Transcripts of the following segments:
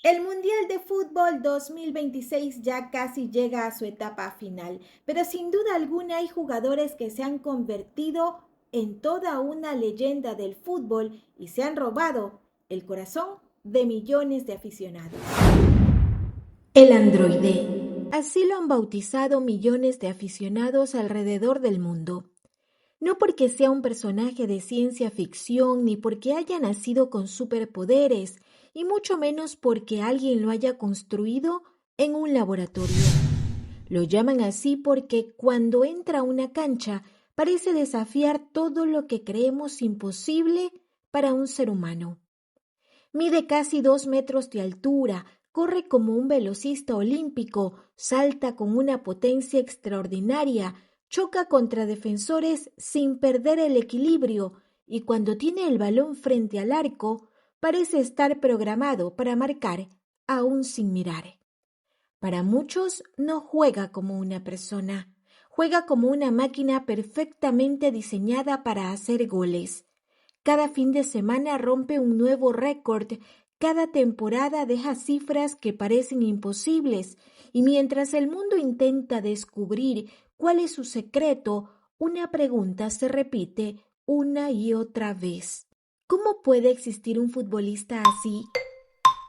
El Mundial de Fútbol 2026 ya casi llega a su etapa final, pero sin duda alguna hay jugadores que se han convertido en toda una leyenda del fútbol y se han robado el corazón de millones de aficionados. El androide. Así lo han bautizado millones de aficionados alrededor del mundo. No porque sea un personaje de ciencia ficción ni porque haya nacido con superpoderes, y mucho menos porque alguien lo haya construido en un laboratorio. Lo llaman así porque cuando entra a una cancha parece desafiar todo lo que creemos imposible para un ser humano. Mide casi 2 metros de altura, corre como un velocista olímpico, salta con una potencia extraordinaria, choca contra defensores sin perder el equilibrio y cuando tiene el balón frente al arco, parece estar programado para marcar aún sin mirar. Para muchos no juega como una persona, juega como una máquina perfectamente diseñada para hacer goles. Cada fin de semana rompe un nuevo récord, cada temporada deja cifras que parecen imposibles y mientras el mundo intenta descubrir cuál es su secreto, una pregunta se repite una y otra vez. ¿Cómo puede existir un futbolista así?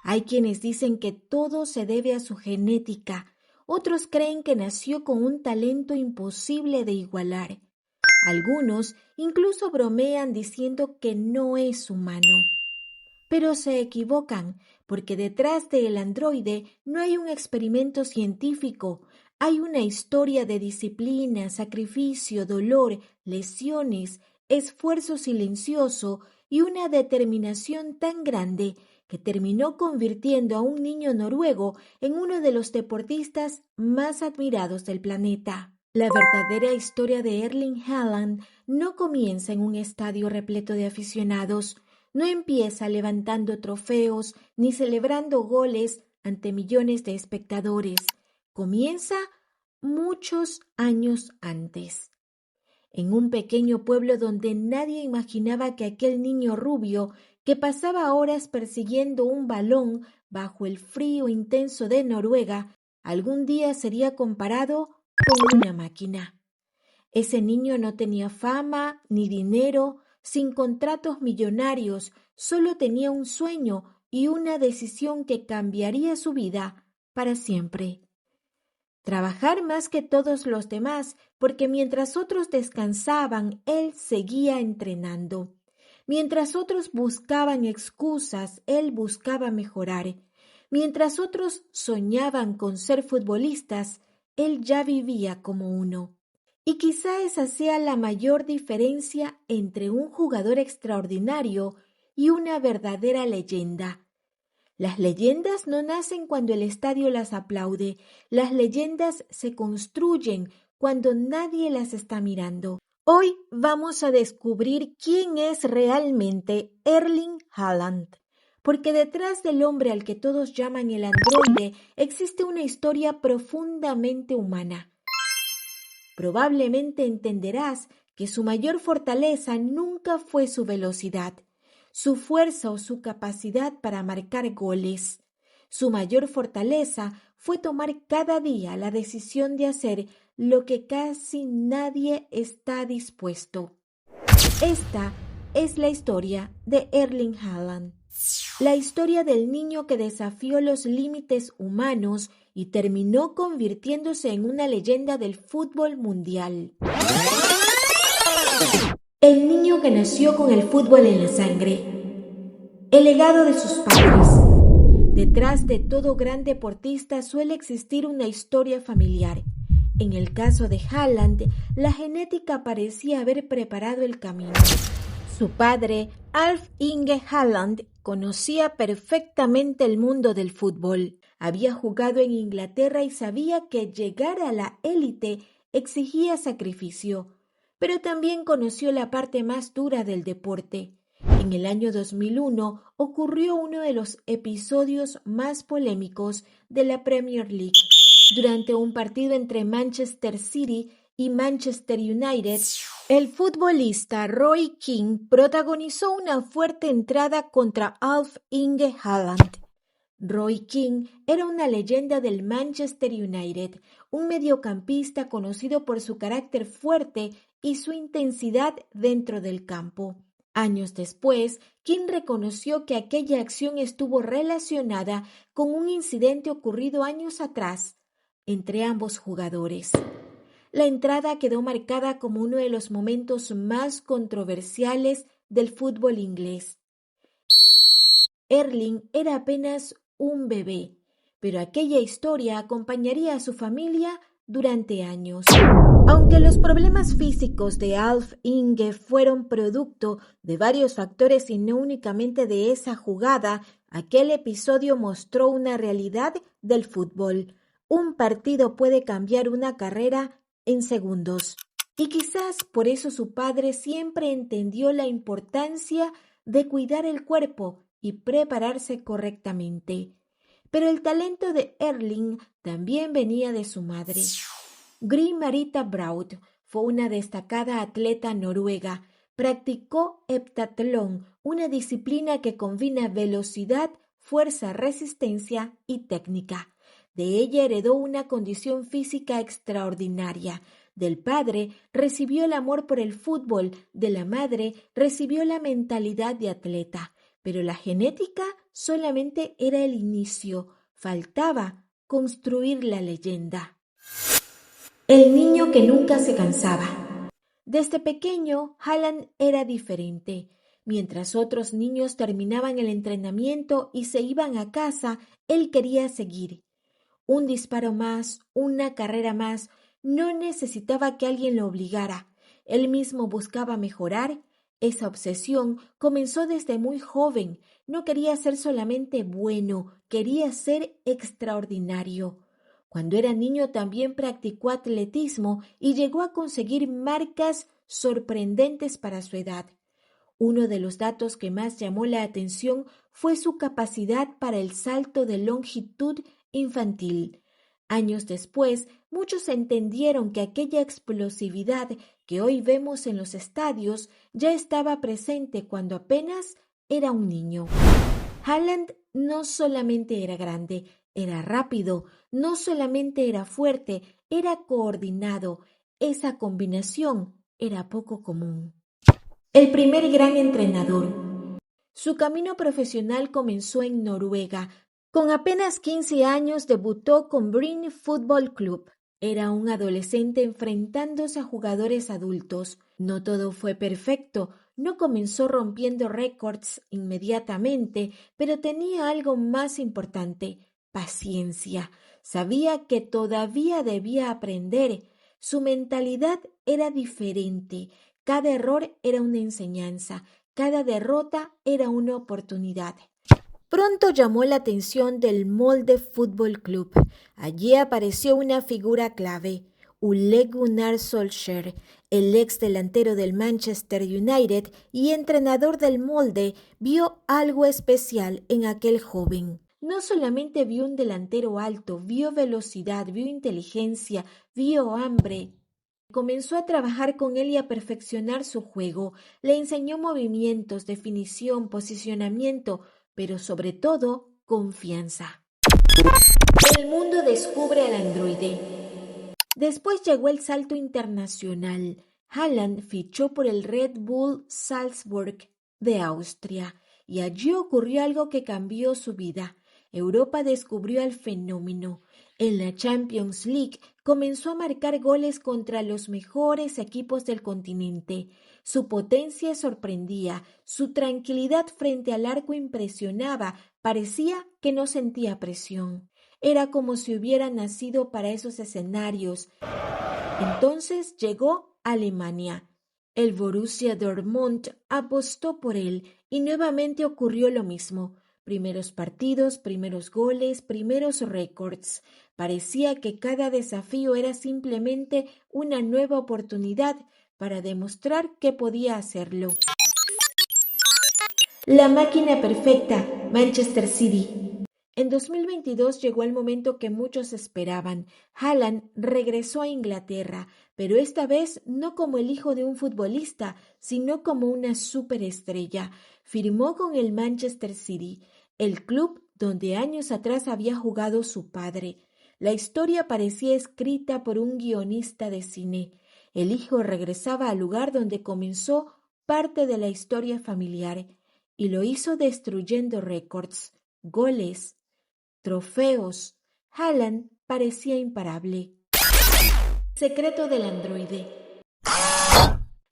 Hay quienes dicen que todo se debe a su genética, otros creen que nació con un talento imposible de igualar. Algunos incluso bromean diciendo que no es humano. Pero se equivocan, porque detrás del androide no hay un experimento científico, hay una historia de disciplina, sacrificio, dolor, lesiones, esfuerzo silencioso y una determinación tan grande que terminó convirtiendo a un niño noruego en uno de los deportistas más admirados del planeta. La verdadera historia de Erling Haaland no comienza en un estadio repleto de aficionados, no empieza levantando trofeos ni celebrando goles ante millones de espectadores. Comienza muchos años antes, en un pequeño pueblo donde nadie imaginaba que aquel niño rubio que pasaba horas persiguiendo un balón bajo el frío intenso de Noruega, algún día sería comparado con una máquina. Ese niño no tenía fama ni dinero, sin contratos millonarios, solo tenía un sueño y una decisión que cambiaría su vida para siempre. Trabajar más que todos los demás, porque mientras otros descansaban, él seguía entrenando. Mientras otros buscaban excusas, él buscaba mejorar. Mientras otros soñaban con ser futbolistas, él ya vivía como uno. Y quizá esa sea la mayor diferencia entre un jugador extraordinario y una verdadera leyenda. Las leyendas no nacen cuando el estadio las aplaude, las leyendas se construyen cuando nadie las está mirando. Hoy vamos a descubrir quién es realmente Erling Haaland, porque detrás del hombre al que todos llaman el androide existe una historia profundamente humana. Probablemente entenderás que su mayor fortaleza nunca fue su velocidad, su fuerza o su capacidad para marcar goles. Su mayor fortaleza fue tomar cada día la decisión de hacer lo que casi nadie está dispuesto. Esta es la historia de Erling Haaland, la historia del niño que desafió los límites humanos y terminó convirtiéndose en una leyenda del fútbol mundial. El niño que nació con el fútbol en la sangre. El legado de sus padres. Detrás de todo gran deportista suele existir una historia familiar. En el caso de Haaland, la genética parecía haber preparado el camino. Su padre, Alf Inge Haaland, conocía perfectamente el mundo del fútbol. Había jugado en Inglaterra y sabía que llegar a la élite exigía sacrificio, pero también conoció la parte más dura del deporte. En el año 2001 ocurrió uno de los episodios más polémicos de la Premier League. Durante un partido entre Manchester City y Manchester United, el futbolista Roy Keane protagonizó una fuerte entrada contra Alf Inge Haaland. Roy Keane era una leyenda del Manchester United, un mediocampista conocido por su carácter fuerte y su intensidad dentro del campo. Años después, Keane reconoció que aquella acción estuvo relacionada con un incidente ocurrido años atrás entre ambos jugadores. La entrada quedó marcada como uno de los momentos más controversiales del fútbol inglés. Erling era apenas un bebé, pero aquella historia acompañaría a su familia durante años. Aunque los problemas físicos de Alf Inge fueron producto de varios factores y no únicamente de esa jugada, aquel episodio mostró una realidad del fútbol. Un partido puede cambiar una carrera en segundos. Y quizás por eso su padre siempre entendió la importancia de cuidar el cuerpo y prepararse correctamente. Pero el talento de Erling también venía de su madre. Gry Marita Braut fue una destacada atleta noruega. Practicó heptatlón, una disciplina que combina velocidad, fuerza, resistencia y técnica. De ella heredó una condición física extraordinaria. Del padre recibió el amor por el fútbol, de la madre recibió la mentalidad de atleta. Pero la genética solamente era el inicio, faltaba construir la leyenda. El niño que nunca se cansaba. Desde pequeño, Haaland era diferente. Mientras otros niños terminaban el entrenamiento y se iban a casa, él quería seguir. Un disparo más, una carrera más, no necesitaba que alguien lo obligara. Él mismo buscaba mejorar. Esa obsesión comenzó desde muy joven. No quería ser solamente bueno, quería ser extraordinario. Cuando era niño también practicó atletismo y llegó a conseguir marcas sorprendentes para su edad. Uno de los datos que más llamó la atención fue su capacidad para el salto de longitud infantil. Años después, muchos entendieron que aquella explosividad que hoy vemos en los estadios ya estaba presente cuando apenas era un niño. Haaland no solamente era grande, era rápido, no solamente era fuerte, era coordinado. Esa combinación era poco común. El primer gran entrenador. Su camino profesional comenzó en Noruega. Con apenas 15 años debutó con Bryne Football Club. Era un adolescente enfrentándose a jugadores adultos. No todo fue perfecto. No comenzó rompiendo récords inmediatamente, pero tenía algo más importante: paciencia. Sabía que todavía debía aprender. Su mentalidad era diferente. Cada error era una enseñanza, cada derrota era una oportunidad. Pronto llamó la atención del Molde Football Club. Allí apareció una figura clave, Ole Gunnar Solskjær, el ex delantero del Manchester United y entrenador del Molde. Vio algo especial en aquel joven. No solamente vio un delantero alto, vio velocidad, vio inteligencia, vio hambre. Comenzó a trabajar con él y a perfeccionar su juego. Le enseñó movimientos, definición, posicionamiento, pero sobre todo, confianza. El mundo descubre al androide. Después llegó el salto internacional. Haaland fichó por el Red Bull Salzburg de Austria y allí ocurrió algo que cambió su vida. Europa descubrió al fenómeno. En la Champions League comenzó a marcar goles contra los mejores equipos del continente. Su potencia sorprendía, su tranquilidad frente al arco impresionaba, parecía que no sentía presión. Era como si hubiera nacido para esos escenarios. Entonces llegó a Alemania. El Borussia Dortmund apostó por él y nuevamente ocurrió lo mismo. Primeros partidos, primeros goles, primeros récords. Parecía que cada desafío era simplemente una nueva oportunidad para demostrar que podía hacerlo. La máquina perfecta, Manchester City. En 2022 llegó el momento que muchos esperaban. Haaland regresó a Inglaterra, pero esta vez no como el hijo de un futbolista, sino como una superestrella. Firmó con el Manchester City. El club donde años atrás había jugado su padre. La historia parecía escrita por un guionista de cine. El hijo regresaba al lugar donde comenzó parte de la historia familiar y lo hizo destruyendo récords, goles, trofeos. Haaland parecía imparable. Secreto del androide.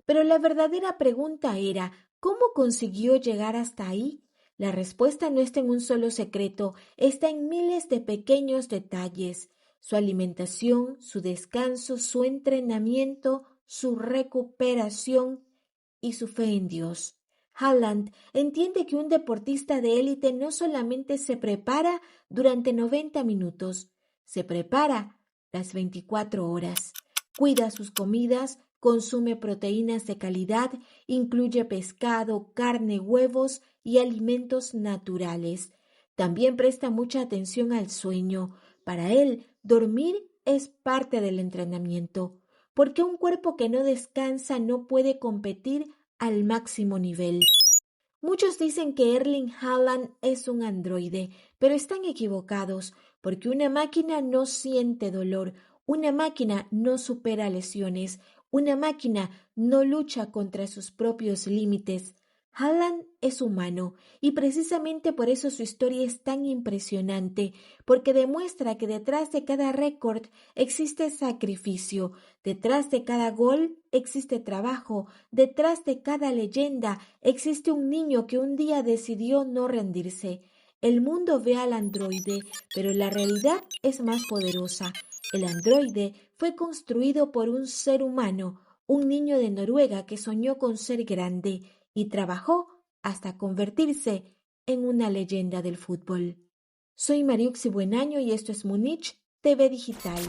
Pero la verdadera pregunta era, ¿cómo consiguió llegar hasta ahí? La respuesta no está en un solo secreto, está en miles de pequeños detalles. Su alimentación, su descanso, su entrenamiento, su recuperación y su fe en Dios. Haaland entiende que un deportista de élite no solamente se prepara durante 90 minutos, se prepara las 24 horas. Cuida sus comidas, consume proteínas de calidad, incluye pescado, carne, huevos y alimentos naturales. También presta mucha atención al sueño. Para él, dormir es parte del entrenamiento, porque un cuerpo que no descansa no puede competir al máximo nivel. Muchos dicen que Erling Haaland es un androide, pero están equivocados, porque una máquina no siente dolor, una máquina no supera lesiones, una máquina no lucha contra sus propios límites. Haaland es humano y precisamente por eso su historia es tan impresionante, porque demuestra que detrás de cada récord existe sacrificio, detrás de cada gol existe trabajo, detrás de cada leyenda existe un niño que un día decidió no rendirse. El mundo ve al androide, pero la realidad es más poderosa. El androide fue construido por un ser humano, un niño de Noruega que soñó con ser grande y trabajó hasta convertirse en una leyenda del fútbol. Soy Mariuxi Buenaño y esto es Múnich TV Digital.